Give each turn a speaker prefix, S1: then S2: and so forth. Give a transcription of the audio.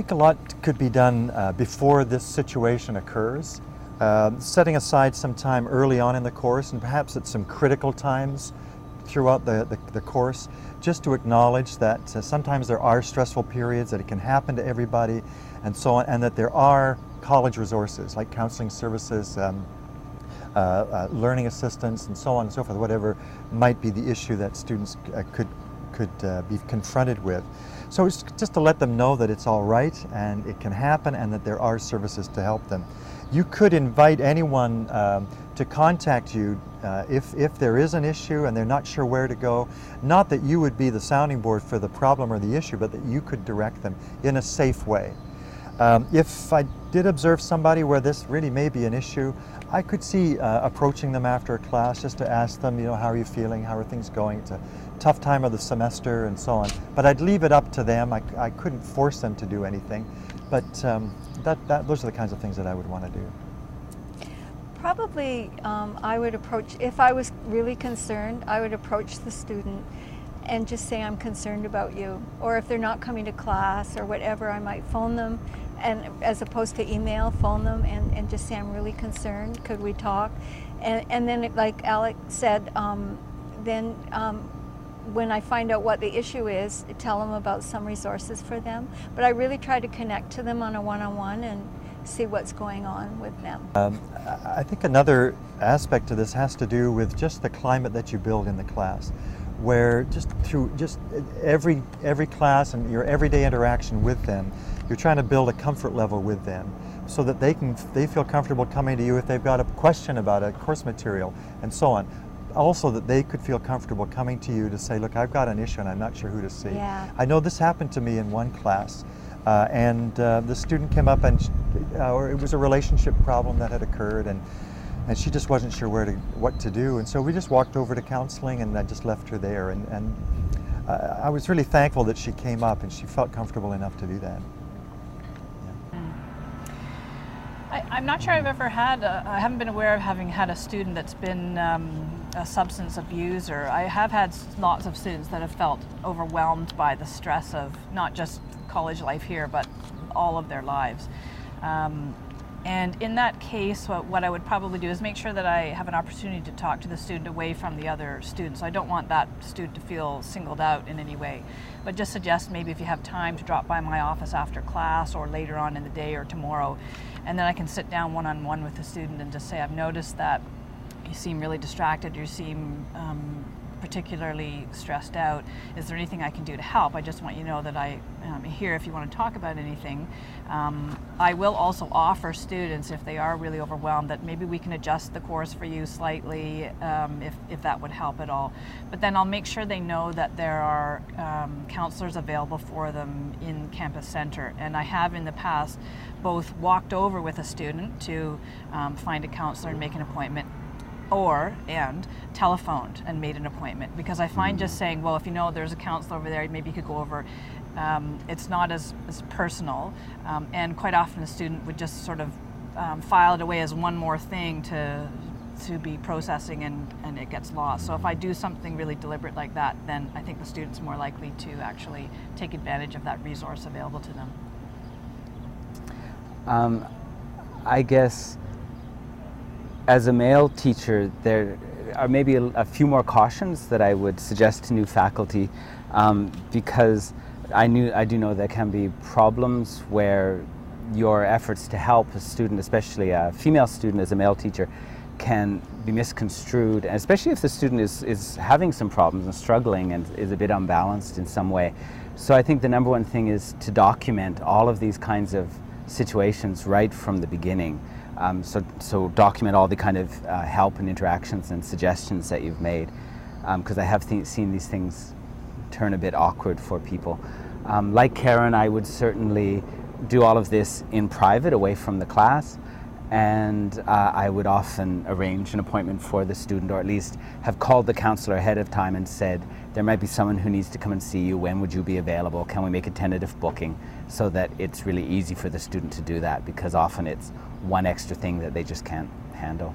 S1: think a lot could be done before this situation occurs. Setting aside some time early on in the course, and perhaps at some critical times throughout the course, just to acknowledge that sometimes there are stressful periods, that it can happen to everybody, and so on, and that there are college resources like counseling services, learning assistance, and so on and so forth, whatever might be the issue that students could be confronted with. So it's just to let them know that it's all right and it can happen, and that there are services to help them. You could invite anyone to contact you if there is an issue and they're not sure where to go. Not that you would be the sounding board for the problem or the issue, but that you could direct them in a safe way. If I did observe somebody where this really may be an issue, I could see approaching them after a class just to ask them, you know, how are you feeling, how are things going? It's a tough time of the semester and so on. But I'd leave it up to them. I couldn't force them to do anything. But those are the kinds of things that I would want to do.
S2: Probably I would approach, if I was really concerned, I would approach the student and just say, I'm concerned about you. Or if they're not coming to class or whatever, I might phone them, and as opposed to email, phone them and just say, I'm really concerned, could we talk? And then, like Alec said, then when I find out what the issue is, tell them about some resources for them. But I really try to connect to them on a one-on-one and see what's going on with them.
S1: I think another aspect to this has to do with just the climate that you build in the class, where just through every class and your everyday interaction with them, you're trying to build a comfort level with them so that they feel comfortable coming to you if they've got a question about a course material and so on. Also that they could feel comfortable coming to you to say, look, I've got an issue and I'm not sure who to see.
S2: Yeah.
S1: I know this happened to me in one class, and the student came up and or it was a relationship problem that had occurred, and she just wasn't sure what to do, and so we just walked over to counseling, and I just left her there, and I was really thankful that she came up and she felt comfortable enough to do that.
S3: I'm not sure I've ever had, I haven't been aware of having had a student that's been a substance abuser. I have had lots of students that have felt overwhelmed by the stress of not just college life here, but all of their lives. And in that case, what I would probably do is make sure that I have an opportunity to talk to the student away from the other students. I don't want that student to feel singled out in any way, but just suggest maybe if you have time to drop by my office after class or later on in the day or tomorrow, and then I can sit down one-on-one with the student and just say, I've noticed that you seem really distracted, you seem particularly stressed out. Is there anything I can do to help? I just want you to know that I am here if you want to talk about anything. I will also offer students, if they are really overwhelmed, that maybe we can adjust the course for you slightly, if that would help at all. But then I'll make sure they know that there are counselors available for them in Campus Centre. And I have in the past both walked over with a student to find a counselor and make an appointment, and telephoned and made an appointment, because I find just saying, well, if you know there's a counselor over there, maybe you could go over, it's not as personal, and quite often the student would just sort of file it away as one more thing to be processing, and it gets lost. So if I do something really deliberate like that, then I think the student's more likely to actually take advantage of that resource available to them.
S4: I guess as a male teacher, there are maybe a few more cautions that I would suggest to new faculty, because I do know there can be problems where your efforts to help a student, especially a female student as a male teacher, can be misconstrued, and especially if the student is having some problems and struggling and is a bit unbalanced in some way. So I think the number one thing is to document all of these kinds of situations right from the beginning. So document all the kind of help and interactions and suggestions that you've made, because I have seen these things turn a bit awkward for people. Like Karen, I would certainly do all of this in private, away from the class, and I would often arrange an appointment for the student, or at least have called the counselor ahead of time and said, there might be someone who needs to come and see you, when would you be available, can we make a tentative booking, so that it's really easy for the student to do that, because often it's one extra thing that they just can't handle.